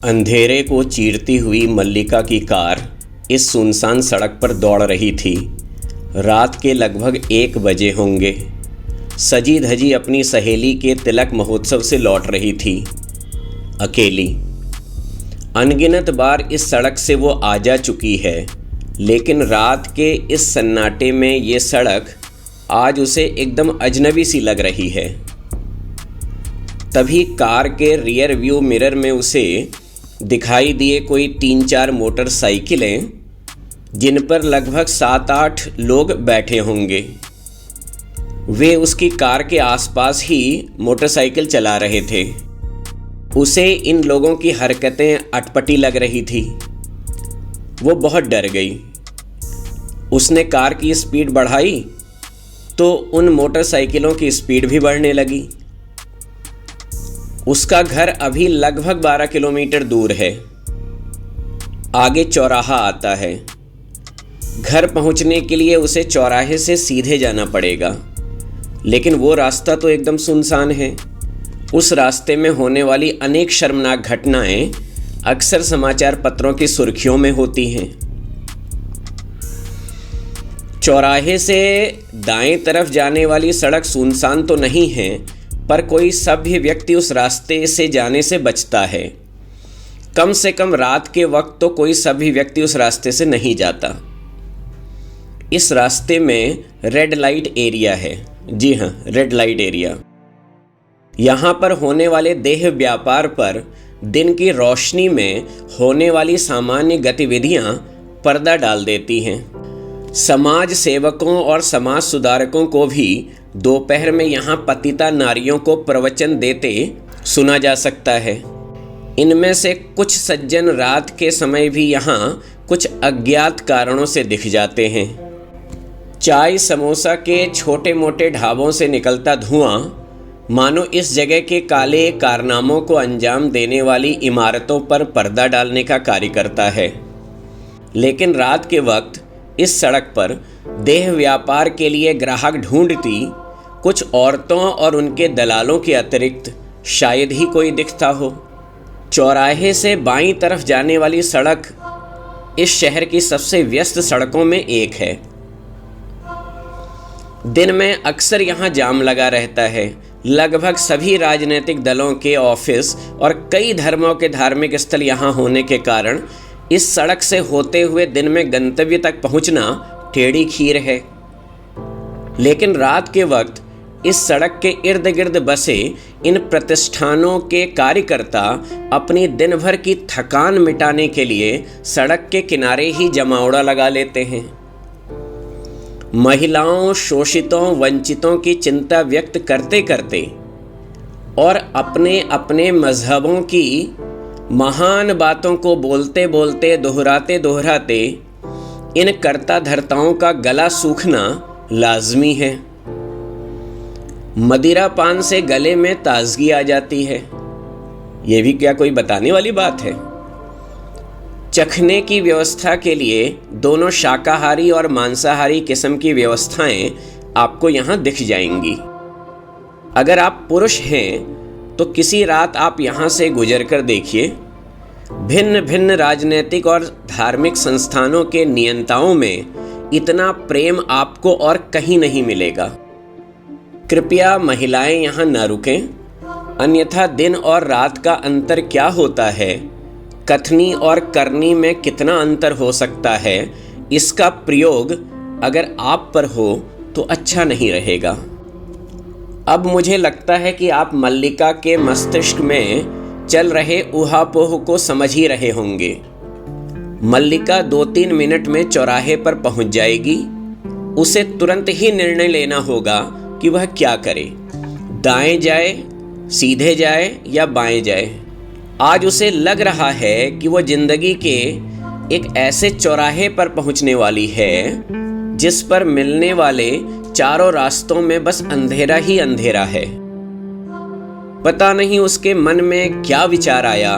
अंधेरे को चीरती हुई मल्लिका की कार इस सुनसान सड़क पर दौड़ रही थी। रात के लगभग 1 बजे होंगे। सजी धजी अपनी सहेली के तिलक महोत्सव से लौट रही थी, अकेली। अनगिनत बार इस सड़क से वो आ जा चुकी है, लेकिन रात के इस सन्नाटे में ये सड़क आज उसे एकदम अजनबी सी लग रही है। तभी कार के रियर व्यू मिरर में उसे दिखाई दिए कोई 3-4 मोटरसाइकिलें, जिन पर लगभग 7-8 लोग बैठे होंगे। वे उसकी कार के आसपास ही मोटरसाइकिल चला रहे थे। उसे इन लोगों की हरकतें अटपटी लग रही थी। वो बहुत डर गई। उसने कार की स्पीड बढ़ाई तो उन मोटरसाइकिलों की स्पीड भी बढ़ने लगी। उसका घर अभी लगभग 12 किलोमीटर दूर है। आगे चौराहा आता है। घर पहुंचने के लिए उसे चौराहे से सीधे जाना पड़ेगा, लेकिन वो रास्ता तो एकदम सुनसान है। उस रास्ते में होने वाली अनेक शर्मनाक घटनाएं अक्सर समाचार पत्रों की सुर्खियों में होती हैं। चौराहे से दाएं तरफ जाने वाली सड़क सुनसान तो नहीं है, पर कोई सभ्य व्यक्ति उस रास्ते से जाने से बचता है। कम से कम रात के वक्त तो कोई सभ्य व्यक्ति उस रास्ते से नहीं जाता। इस रास्ते में रेड लाइट एरिया है। जी हाँ, रेड लाइट एरिया। यहाँ पर होने वाले देह व्यापार पर दिन की रोशनी में होने वाली सामान्य गतिविधियाँ पर्दा डाल देती हैं। समाज सेवकों और समाज सुधारकों को भी दोपहर में यहाँ पतिता नारियों को प्रवचन देते सुना जा सकता है। इनमें से कुछ सज्जन रात के समय भी यहाँ कुछ अज्ञात कारणों से दिख जाते हैं। चाय समोसा के छोटे मोटे ढाबों से निकलता धुआं मानो इस जगह के काले कारनामों को अंजाम देने वाली इमारतों पर पर्दा डालने का कार्य करता है। लेकिन रात के वक्त इस सड़क पर देह व्यापार के लिए ग्राहक ढूंढती कुछ औरतों और उनके दलालों के अतिरिक्त शायद ही कोई दिखता हो। चौराहे से बाईं तरफ जाने वाली सड़क इस शहर की सबसे व्यस्त सड़कों में एक है। दिन में अक्सर यहाँ जाम लगा रहता है। लगभग सभी राजनीतिक दलों के ऑफिस और कई धर्मों के धार्मिक स्थल यहाँ होने के कारण इस सड़क से होते हुए दिन में गंतव्य तक पहुँचना टेढ़ी खीर है। लेकिन रात के वक्त इस सड़क के इर्द गिर्द बसे इन प्रतिष्ठानों के कार्यकर्ता अपनी दिन भर की थकान मिटाने के लिए सड़क के किनारे ही जमावड़ा लगा लेते हैं। महिलाओं, शोषितों, वंचितों की चिंता व्यक्त करते करते और अपने अपने मजहबों की महान बातों को बोलते बोलते, दोहराते दोहराते इन कर्ता धर्ताओं का गला सूखना लाजमी है। मदिरा पान से गले में ताजगी आ जाती है। यह भी क्या कोई बताने वाली बात है। चखने की व्यवस्था के लिए दोनों शाकाहारी और मांसाहारी किस्म की व्यवस्थाएं आपको यहाँ दिख जाएंगी। अगर आप पुरुष हैं तो किसी रात आप यहाँ से गुजर कर देखिए। भिन्न भिन्न राजनीतिक और धार्मिक संस्थानों के नियंताओं में इतना प्रेम आपको और कहीं नहीं मिलेगा। कृपया महिलाएं यहाँ न रुकें, अन्यथा दिन और रात का अंतर क्या होता है, कथनी और करनी में कितना अंतर हो सकता है, इसका प्रयोग अगर आप पर हो तो अच्छा नहीं रहेगा। अब मुझे लगता है कि आप मल्लिका के मस्तिष्क में चल रहे ऊहापोह को समझ ही रहे होंगे। मल्लिका 2-3 मिनट में चौराहे पर पहुंच जाएगी। उसे तुरंत ही निर्णय लेना होगा कि वह क्या करे, दाएं जाए, सीधे जाए या बाएं जाए। आज उसे लग रहा है कि वो जिंदगी के एक ऐसे चौराहे पर पहुंचने वाली है जिस पर मिलने वाले चारों रास्तों में बस अंधेरा ही अंधेरा है। पता नहीं उसके मन में क्या विचार आया।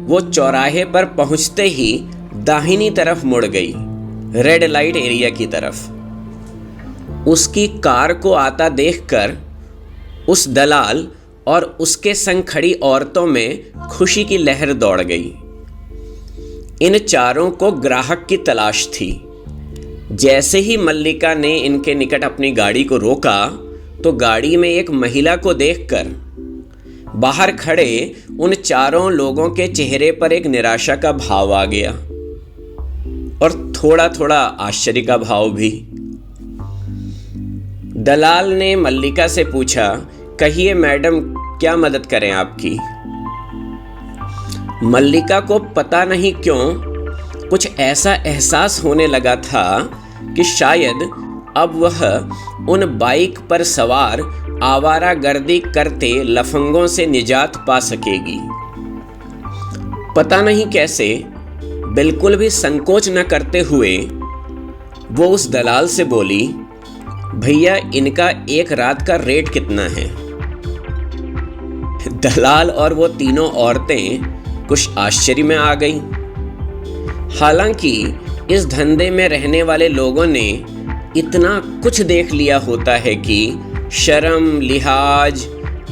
वो चौराहे पर पहुंचते ही दाहिनी तरफ मुड़ गई, रेड लाइट एरिया की तरफ। उसकी कार को आता देखकर उस दलाल और उसके संग खड़ी औरतों में खुशी की लहर दौड़ गई। इन चारों को ग्राहक की तलाश थी। जैसे ही मल्लिका ने इनके निकट अपनी गाड़ी को रोका तो गाड़ी में एक महिला को देखकर बाहर खड़े उन चारों लोगों के चेहरे पर एक निराशा का भाव आ गया और थोड़ा थोड़ा आश्चर्य का भाव भी। दलाल ने मल्लिका से पूछा, कहिए मैडम, क्या मदद करें आपकी? मल्लिका को पता नहीं क्यों कुछ ऐसा एहसास होने लगा था कि शायद अब वह उन बाइक पर सवार आवारागर्दी करते लफंगों से निजात पा सकेगी। पता नहीं कैसे बिल्कुल भी संकोच न करते हुए वो उस दलाल से बोली, भैया इनका एक रात का रेट कितना है? दलाल और वो तीनों औरतें कुछ आश्चर्य में आ गईं। हालांकि इस धंधे में रहने वाले लोगों ने इतना कुछ देख लिया होता है कि शर्म, लिहाज,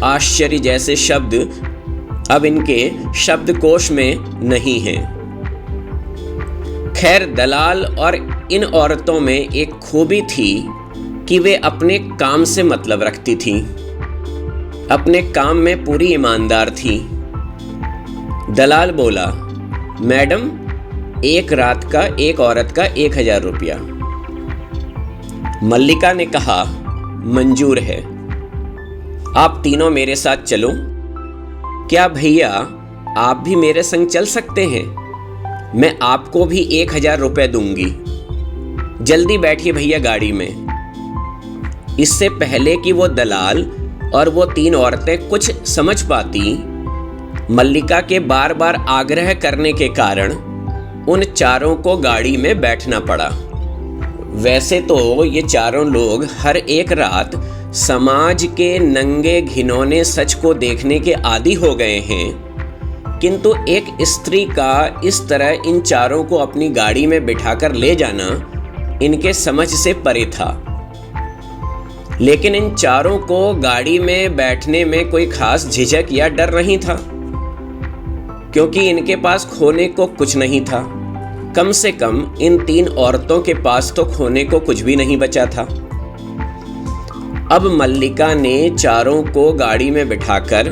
आश्चर्य जैसे शब्द अब इनके शब्दकोश में नहीं हैं। खैर, दलाल और इन औरतों में एक खूबी थी कि वे अपने काम से मतलब रखती थीं, अपने काम में पूरी ईमानदार थीं। दलाल बोला, मैडम एक रात का एक औरत का 1000 रुपया। मल्लिका ने कहा, मंजूर है, आप तीनों मेरे साथ चलो। क्या भैया आप भी मेरे संग चल सकते हैं? मैं आपको भी 1000 रुपये दूंगी। जल्दी बैठिए भैया गाड़ी में। इससे पहले कि वो दलाल और वो 3 औरतें कुछ समझ पाती, मल्लिका के बार बार आग्रह करने के कारण उन चारों को गाड़ी में बैठना पड़ा। वैसे तो ये चारों लोग हर एक रात समाज के नंगे घिनौने सच को देखने के आदी हो गए हैं, किंतु एक स्त्री का इस तरह इन चारों को अपनी गाड़ी में बिठाकर ले जाना इनके समझ से परे था। लेकिन इन चारों को गाड़ी में बैठने में कोई खास झिझक या डर नहीं था, क्योंकि इनके पास खोने को कुछ नहीं था। कम से कम इन 3 औरतों के पास तो खोने को कुछ भी नहीं बचा था। अब मल्लिका ने चारों को गाड़ी में बिठाकर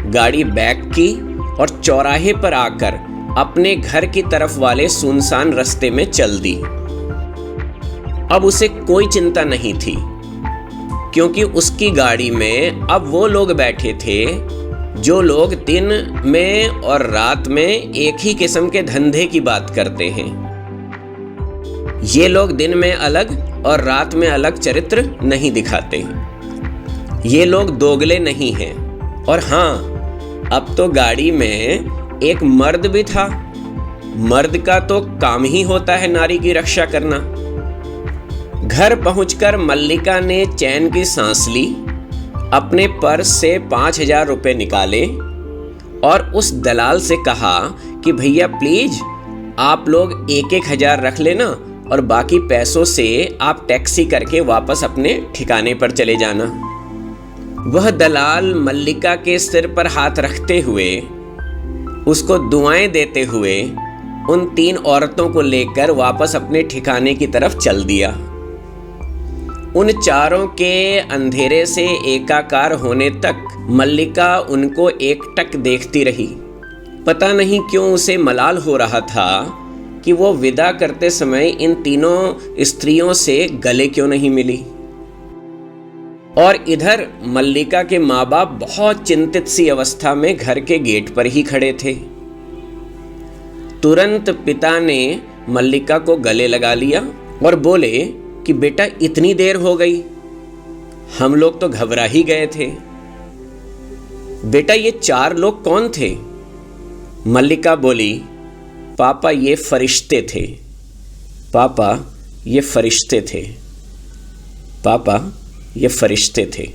गाड़ी बैक की और चौराहे पर आकर अपने घर की तरफ वाले सुनसान रास्ते में चल दी। अब उसे कोई चिंता नहीं थी, क्योंकि उसकी गाड़ी में अब वो लोग बैठे थे जो लोग दिन में और रात में एक ही किस्म के धंधे की बात करते हैं। ये लोग दिन में अलग और रात में अलग चरित्र नहीं दिखाते। ये लोग दोगले नहीं हैं। और हाँ, अब तो गाड़ी में एक मर्द भी था। मर्द का तो काम ही होता है नारी की रक्षा करना। घर पहुंचकर मल्लिका ने चैन की सांस ली, अपने पर्स से 5000 रुपये निकाले और उस दलाल से कहा कि भैया प्लीज आप लोग 1000 रख लेना और बाकी पैसों से आप टैक्सी करके वापस अपने ठिकाने पर चले जाना। वह दलाल मल्लिका के सिर पर हाथ रखते हुए, उसको दुआएं देते हुए उन 3 औरतों को लेकर वापस अपने ठिकाने की तरफ चल दिया। उन चारों के अंधेरे से एकाकार होने तक मल्लिका उनको एकटक देखती रही। पता नहीं क्यों उसे मलाल हो रहा था कि वो विदा करते समय इन तीनों स्त्रियों से गले क्यों नहीं मिली। और इधर मल्लिका के माँ बाप बहुत चिंतित सी अवस्था में घर के गेट पर ही खड़े थे। तुरंत पिता ने मल्लिका को गले लगा लिया और बोले कि बेटा इतनी देर हो गई, हम लोग तो घबरा ही गए थे। बेटा ये 4 लोग कौन थे? मल्लिका बोली, पापा ये फरिश्ते थे, पापा ये फरिश्ते थे, पापा ये फरिश्ते थे।